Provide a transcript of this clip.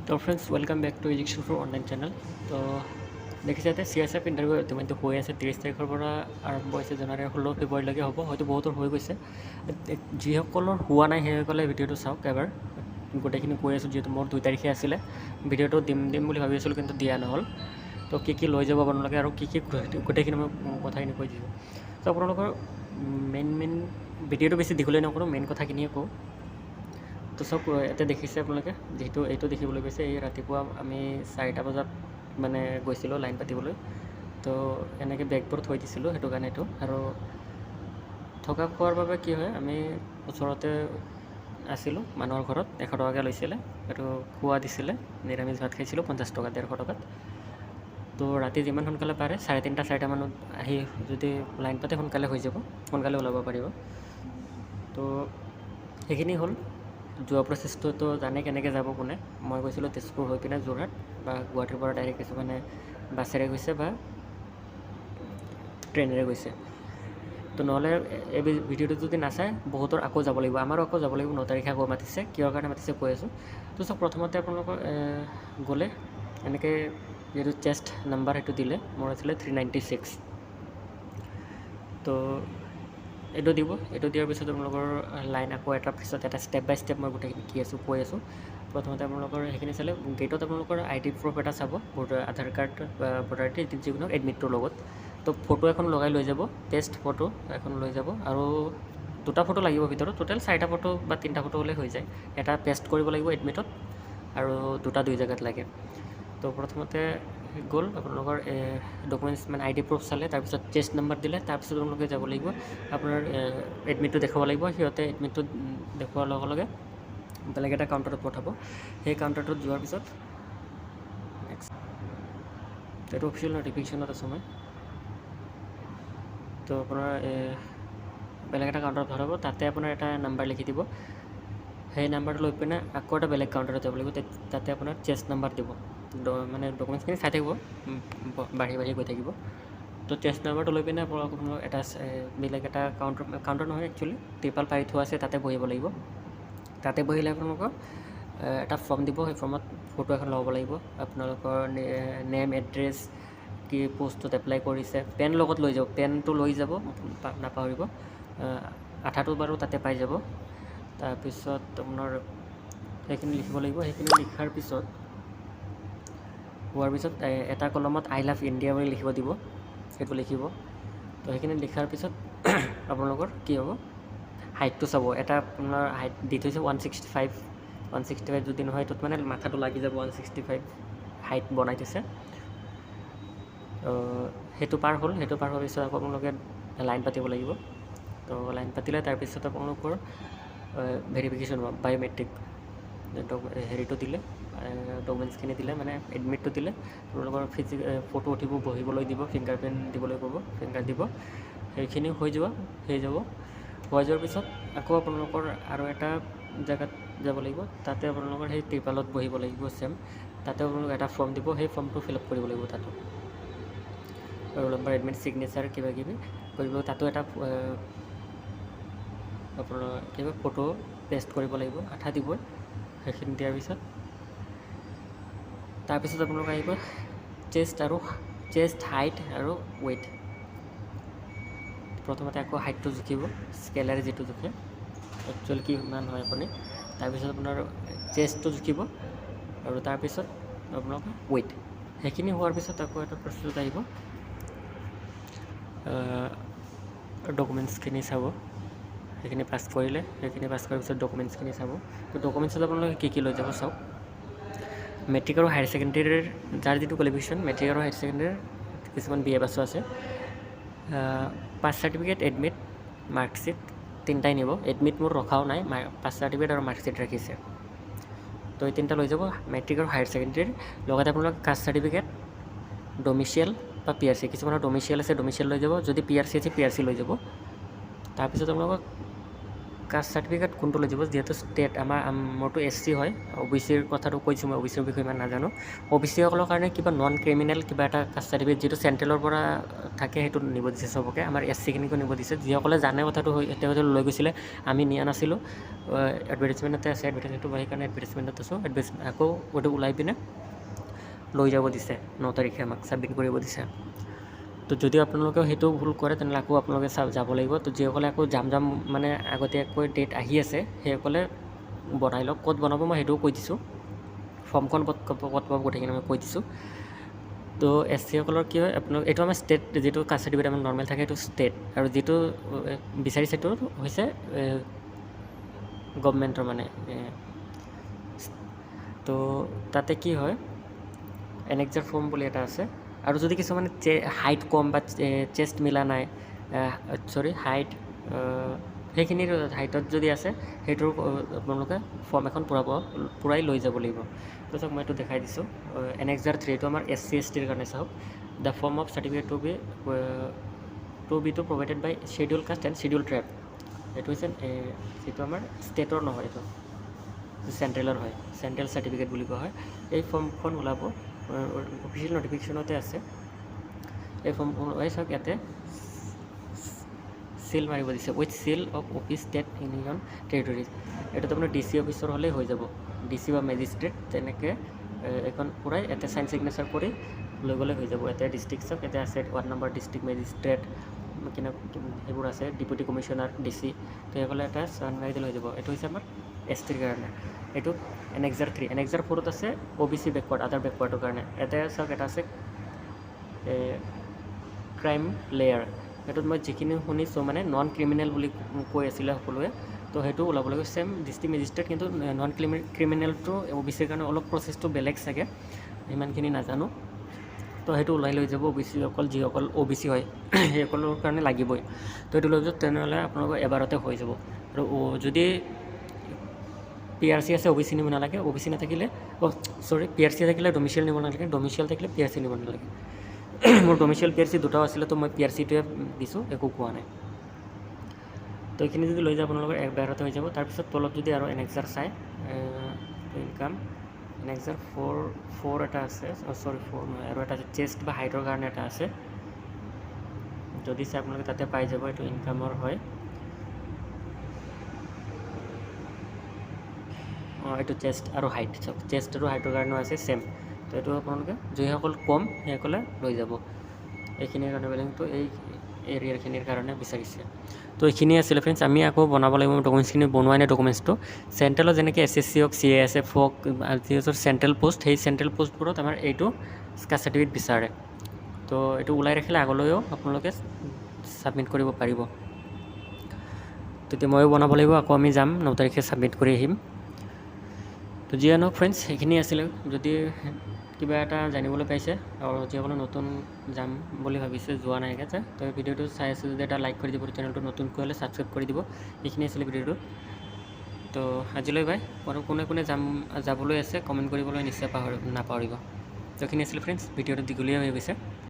তো friends welcome back to education for online channel. তো দেখিছে যে CSF ইণ্টাৰভিউ ইতিমধ্যে হৈ আছে। 30 তাৰিখৰ পৰা আৰম্ভ হৈছে, জানুৱাৰীৰ 16 ফেব্ৰুৱাৰীলৈকে হ'ব। হয়তো বহুতৰ হৈ গৈছে। যিসকলৰ হোৱা নাই সেইসকলে ভিডিঅ'টো চাওক এবাৰ। গোটেইখিনি কৈ আছোঁ, যিহেতু মোৰ 2 তাৰিখে আছিলে। ভিডিঅ'টো দিম বুলি ভাবি আছিলোঁ, কিন্তু দিয়া নহ'ল। তো কি লৈ যাব আপোনালোকে আৰু কি গোটেইখিনি মই কথাখিনি কৈ দিছোঁ। তো আপোনালোকৰ মেইন ভিডিঅ'টো বেছি দীঘলীয়া নকৰোঁ, মেইন কথাখিনিয়ে কওঁ। তো চব ইয়াতে দেখিছে আপোনালোকে, যিহেতু এইটো দেখিবলৈ পাইছে, এই ৰাতিপুৱা আমি 4টা বজাত মানে গৈছিলোঁ লাইন পাতিবলৈ। তো এনেকৈ বেগবোৰ থৈ দিছিলোঁ, সেইটো কাৰণে এইটো। আৰু থকা খোৱাৰ বাবে কি হয়, আমি ওচৰতে আছিলোঁ মানুহৰ ঘৰত, 100 টকাকৈ লৈছিলে। সেইটো খোৱা দিছিলে, নিৰামিষ ভাত খাইছিলোঁ 50 টকা, 150 টকাত। তো ৰাতি যিমান সোনকালে পাৰে 3:30 4টা মানত আহি যদি লাইন পাতে সোনকালে হৈ যাব, সোনকালে ওলাব পাৰিব। তো সেইখিনি হ'ল। যোৱা প্ৰচেছটোতো জানে কেনেকৈ যাব কোনে। মই গৈছিলোঁ তেজপুৰ হৈ পিনে যোৰহাট বা গুৱাহাটীৰ পৰা ডাইৰেক্ট কিছুমানে বাছেৰে গৈছে বা ট্ৰেইনেৰে গৈছে। তো নহ'লে এই ভিডিঅ'টো যদি নাচায় বহুতৰ আকৌ যাব লাগিব, আমাৰো আকৌ যাব লাগিব। 9 তাৰিখে আকৌ মাতিছে, কিহৰ কাৰণে মাতিছে কৈ আছোঁ। তো চব প্ৰথমতে আপোনালোকৰ গ'লে এনেকৈ যিটো চেষ্ট নাম্বাৰ সেইটো দিলে, মোৰ আছিলে 396। তো এইটো দিব। এইটো দিয়াৰ পিছত আপোনালোকৰ লাইন আকৌ এটাৰ পিছত এটা ষ্টেপ বাই ষ্টেপ মই গোটেইখিনি কি আছোঁ কৈ আছোঁ। প্ৰথমতে আপোনালোকৰ সেইখিনি চালে গেটত আপোনালোকৰ ID প্ৰুফ এটা চাব, আধাৰ কাৰ্ড বা ভোটাৰ আইডি যিকোনো এডমিটটোৰ লগত। তো ফটো এখন লগাই লৈ যাব, পেষ্ট ফটো এখন লৈ যাব। আৰু 2টা ফটো লাগিব ভিতৰত, টোটেল 4টা ফটো বা 3টা ফটো হ'লে হৈ যায়। এটা পেষ্ট কৰিব লাগিব এডমিটত, আৰু 2টা 2 জেগাত লাগে। তো প্ৰথমতে গ'ল আপোনালোকৰ ডকুমেণ্টছ মানে ID প্ৰুফ চালে, তাৰপিছত চেষ্ট নাম্বাৰ দিলে। তাৰপিছত আপোনালোকে যাব লাগিব, আপোনাৰ এডমিটটো দেখুৱাব লাগিব। সিহঁতে এডমিটটো দেখুওৱাৰ লগে লগে বেলেগ এটা কাউণ্টাৰত পঠাব। সেই কাউণ্টাৰটোত যোৱাৰ পিছত এইটো অফিচিয়েল নটিফিকেশ্যনত আছোঁ মই। তো আপোনাৰ বেলেগ এটা কাউণ্টাৰত ভৰাব, তাতে আপোনাৰ এটা নাম্বাৰ লিখি দিব। সেই নাম্বাৰটো লৈ পিনে আকৌ এটা বেলেগ কাউণ্টাৰত যাব লাগিব, তাতে আপোনাৰ চেষ্ট নাম্বাৰ দিব। মানে ডকুমেণ্টছখিনি চাই থাকিব, বাঢ়ি গৈ থাকিব। তো চেষ্ট নাম্বাৰটো লৈ পিনে আপোনালোকক এটা বেলেগ এটা কাউণ্টাৰ নহয় একচুৱেলি, ত্ৰিপাল পাৰি থোৱা আছে, তাতে বহিব লাগিব। তাতে বহিলে আপোনালোকক এটা ফৰ্ম দিব, সেই ফৰ্মত ফটো এখন ল'ব লাগিব। আপোনালোকৰ নেম, এড্ৰেছ, কি পোষ্টত এপ্লাই কৰিছে, পেন লগত লৈ যাব, পেনটো লৈ যাব নাপাহৰিব। আঠাটো বাৰু তাতে পাই যাব। তাৰপিছত আপোনাৰ সেইখিনি লিখিব লাগিব। সেইখিনি লিখাৰ পিছত হোৱাৰ পিছত এটা কলমত I love India বুলি লিখিব দিব, সেইটো লিখিব। তো সেইখিনি লিখাৰ পিছত আপোনালোকৰ কি হ'ব, হাইটটো চাব। এটা আপোনাৰ হাইট দি থৈছে 165 যদি নহয় এইটোত মানে মাথাটো লাগি যাব। 165 হাইট বনাই থৈছে। সেইটো পাৰ হ'ল। সেইটো পাৰ হোৱাৰ পিছত আকৌ আপোনালোকে লাইন পাতিব লাগিব। তো লাইন পাতিলে তাৰপিছত আপোনালোকৰ ভেৰিফিকেশ্যন হ'ব, বায়'মেট্ৰিক হেৰিটো দিলে, ডকুমেণ্টছখিনি দিলে, মানে এডমিটটো দিলে। আপোনালোকৰ ফটো উঠিব, বহিবলৈ দিব, ফিংগাৰ প্ৰিণ্ট দিবলৈ ক'ব, ফিংগাৰ দিব। সেইখিনি হৈ যাব। হৈ যোৱাৰ পিছত আকৌ আপোনালোকৰ আৰু এটা জেগাত যাব লাগিব, তাতে আপোনালোকৰ সেই ত্ৰিপালত বহিব লাগিব ছেম। তাতে আপোনালোকে এটা ফৰ্ম দিব, সেই ফৰ্মটো ফিল আপ কৰিব লাগিব। তাতো ৰোল নম্বৰ, এডমিট, ছিগনেচাৰ কিবা কিবি কৰিব। তাতো এটা আপোনাৰ কিবা ফটো পেষ্ট কৰিব লাগিব, আঠা দিবই। সেইখিনি দিয়াৰ পিছত তাৰপিছত আপোনালোক আহিব চেষ্ট হাইট আৰু ৱেইট। প্ৰথমতে আকৌ হাইটটো জুখিব, স্কেলেৰে যিটো জোখে একচুৱেলি কিমান হয় আপুনি। তাৰপিছত আপোনাৰ চেষ্টটো জুখিব, আৰু তাৰপিছত আপোনালোকৰ ৱেইট। সেইখিনি হোৱাৰ পিছত আকৌ এটা প্ৰচেছত আহিব, ডকুমেণ্টছখিনি চাব। সেইখিনি পাছ কৰিলে, সেইখিনি পাছ কৰাৰ পিছত ডকুমেণ্টছখিনি চাব। তো ডকুমেণ্টছত আপোনালোকে কি লৈ যাব চাওক। মেট্ৰিক আৰু হায়াৰ ছেকেণ্ডেৰীৰ যাৰ যিটো কোৱালিফিকেশ্যন, মেট্ৰিক আৰু হায়াৰ ছেকেণ্ডেৰীৰ কিছুমান BA পাছো আছে। পাছ চাৰ্টিফিকেট, এডমিট, মাৰ্কশ্বিট 3টাই নিব। এডমিট মোৰ ৰখাও নাই, পাছ চাৰ্টিফিকেট আৰু মাৰ্কশ্বিট ৰাখিছে। তো এই 3টা লৈ যাব, মেট্ৰিক আৰু হায়াৰ ছেকেণ্ডেৰীৰ। লগতে আপোনালোক কাষ্ট চাৰ্টিফিকেট, ডমিচিয়েল বা PRC, কিছুমানৰ ডমিচিয়েল আছে, ডমিচিয়েল লৈ যাব। যদি PRC আছে PRC লৈ যাব। তাৰপিছত আপোনালোকক কাষ্ট চাৰ্টিফিকেট কোনটো লৈ যাব, যিহেতু ষ্টেট মোৰতো SC হয়, OBCৰ কথাটো কৈছোঁ, মই OBCৰ বিষয়ে ইমান নাজানো। OBCসকলৰ কাৰণে কিবা নন ক্ৰিমিনেল কিবা এটা কাষ্ট চাৰ্টিফিকেট যিটো চেণ্ট্ৰেলৰ পৰা থাকে সেইটো নিব দিছে চবকে, আমাৰ SC-খিনিকো নিব দিছে। যিসকলে জানে কথাটো তেওঁলোকে লৈ গৈছিলে, আমি নিয়া নাছিলোঁ। এডভাৰটাইজমেণ্টতে আছে, এডভাৰটাইজমেণ্টটো সেইকাৰণে এডভাৰটাইজমেণ্টত আছোঁ। আকৌ ওইটো ওলাই পিনে লৈ যাব দিছে, 9 তাৰিখে আমাক ছাবমিট কৰিব দিছে। তো যদি আপোনালোকে সেইটো ভুল কৰে তেনেহ'লে আকৌ আপোনালোকে যাব লাগিব। তো যিসকলে আকৌ যাম মানে আগতীয়াকৈ ডেট আহি আছে সেইসকলে বনাই লওক। ক'ত বনাব মই সেইটোও কৈ দিছোঁ, ফৰ্মখন ক'ত পাব গোটেইখিনি মই কৈ দিছোঁ। তো SC-সকলৰ কি হয়, আপোনালোক এইটো আমাৰ ষ্টেট যিটো কাষ্ট চাৰ্টিফিকেট আমাৰ নৰ্মেল থাকে সেইটো ষ্টেট, আৰু যিটো বিচাৰিছে সেইটো হৈছে গভমেণ্টৰ মানে। তো তাতে কি হয়, এনেক্সাৰ ফৰ্ম বুলি এটা আছে। আৰু যদি কিছুমানে হাইট কম বা চেষ্ট মিলা নাই, হাইট সেইখিনিৰ হাইটত যদি আছে সেইটোৰ আপোনালোকে ফৰ্ম এখন পূৰাই লৈ যাব লাগিব। তো চাওক মই এইটো দেখাই দিছোঁ, এনেক্সাৰ 3 এইটো আমাৰ SC STৰ কাৰণে। চাওক, the form of certificate to be provided by scheduled caste and scheduled tribe. এইটো হৈছে যিটো আমাৰ ষ্টেটৰ নহয়, এইটো চেণ্ট্ৰেলৰ হয়, চেণ্ট্ৰেল চাৰ্টিফিকেট বুলি কোৱা হয়। এই ফৰ্মখন ওলাব, অফিচিয়েল নটিফিকেশ্যনতে আছে এই ফৰ্মখন। চাওক ইয়াতে চিল মাৰিব দিছে, with seal of office state union territories. এইটোত আপোনাৰ DC অফিচৰ হ'লেই হৈ যাব, DC বা মেজিষ্ট্ৰেট, তেনেকৈ এখন পূৰাই ইয়াতে চাইন ছিগনেচাৰ কৰি লৈ গ'লে হৈ যাব। ইয়াতে ডিষ্ট্ৰিক্ট চাওক, ইয়াতে আছে 1 নম্বৰ ডিষ্ট্ৰিক্ট মেজিষ্ট্ৰেট, সেইবোৰ আছে, ডেপুটি কমিশ্যনাৰ DC। তো সেইসকলে এটা চাইন মাৰি দিলে হৈ যাব। এইটো হৈছে আমাৰ STৰ কাৰণে। এইটো এনেক্সাৰ 3। এনেক্সাৰ 4ত আছে OBC বেকৱাৰ্ড, আদাৰ বেকৱাৰ্ডৰ কাৰণে। ইয়াতে চাওক এটা আছে ক্ৰাইম লেয়াৰ। সেইটোত মই যিখিনি শুনিছোঁ মানে নন ক্ৰিমিনেল বুলি কৈ আছিলে সকলোৱে, তো সেইটো ওলাব লাগিব। ছেম ডিষ্ট্ৰিক্ট মেজিষ্ট্ৰেট, কিন্তু নন ক্ৰিমিনেলটো OBCৰ কাৰণে অলপ প্ৰচেছটো বেলেগ চাগে, ইমানখিনি নাজানো। তো সেইটো ওলাই লৈ যাব OBCসকল, যিসকল OBC হয় সেইসকলৰ কাৰণে লাগিবই। তো সেইটো লৈ যাব, তেনেহ'লে আপোনালোকৰ এবাৰতে হৈ যাব। আৰু যদি PRC আছে OBC নিব নালাগে, OBC নাথাকিলে PRC থাকিলে ডমিচিয়েল নিব নালাগে, ডমিচিয়েল থাকিলে PRC নিব নালাগে। মোৰ ডমিচিয়েল PRC দুটাও আছিলে, তো মই PRCটোৱে দিছোঁ, একো কোৱা নাই। তো এইখিনি যদি লৈ যায় আপোনালোকৰ এবাৰতে হৈ যাব। তাৰপিছত তলত যদি আৰু এনেক্সাৰ চাই, ইনকাম এনেক্সাৰ 4 এটা আছে, 4 নহয়, আৰু এটা আছে চেষ্ট বা হাইটৰ কাৰণে এটা আছে। যদি চাই আপোনালোকে তাতে পাই যাব, এইটো ইনকামৰ হয়। এইটো চেষ্ট আৰু হাইট, চাওক চেষ্ট আৰু হাইটৰ কাৰণেও আছে ছেম। তো এইটো আপোনালোকে যিসকল কম সেইসকলে লৈ যাব। এইখিনিৰ কাৰণে বেলেগটো এই এৰিয়াৰখিনিৰ কাৰণে বিচাৰিছে। তো এইখিনি আছিলে ফ্ৰেণ্ডছ। আমি আকৌ বনাব লাগিব, ডকুমেণ্টছখিনি বনোৱাই নাই। ডকুমেণ্টছটো চেণ্ট্ৰেলত যেনেকৈ SSC হওক, CASF হওক, যিহেতু চেণ্ট্ৰেল পোষ্ট, সেই চেণ্ট্ৰেল পোষ্টবোৰত আমাৰ এইটো কাষ্ট চাৰ্টিফিকেট বিচাৰে। তো এইটো ওলাই ৰাখিলে আগলৈও আপোনালোকে ছাবমিট কৰিব পাৰিব। তেতিয়া ময়ো বনাব লাগিব, আকৌ আমি যাম 9 তাৰিখে ছাবমিট কৰি আহিম। তো যিয়ে নহওক ফ্ৰেণ্ডছ, সেইখিনি আছিলে। যদি কিবা এটা জানিবলৈ পাইছে, আৰু যিসকলে নতুন যাম বুলি ভাবিছে, যোৱা নাইকে যে, তো ভিডিঅ'টো চাই আছে যদি এটা লাইক কৰি দিব, চেনেলটো নতুনকৈ হ'লে ছাবস্ক্ৰাইব কৰি দিব। এইখিনি আছিলে ভিডিঅ'টো। তো আজিলৈ বাই। আৰু কোনে যাবলৈ আছে কমেণ্ট কৰিবলৈ নিশ্চয় নাপাহৰিব। তো এইখিনি আছিলে ফ্ৰেণ্ডছ, ভিডিঅ'টো দীঘলীয়া হৈ গৈছে।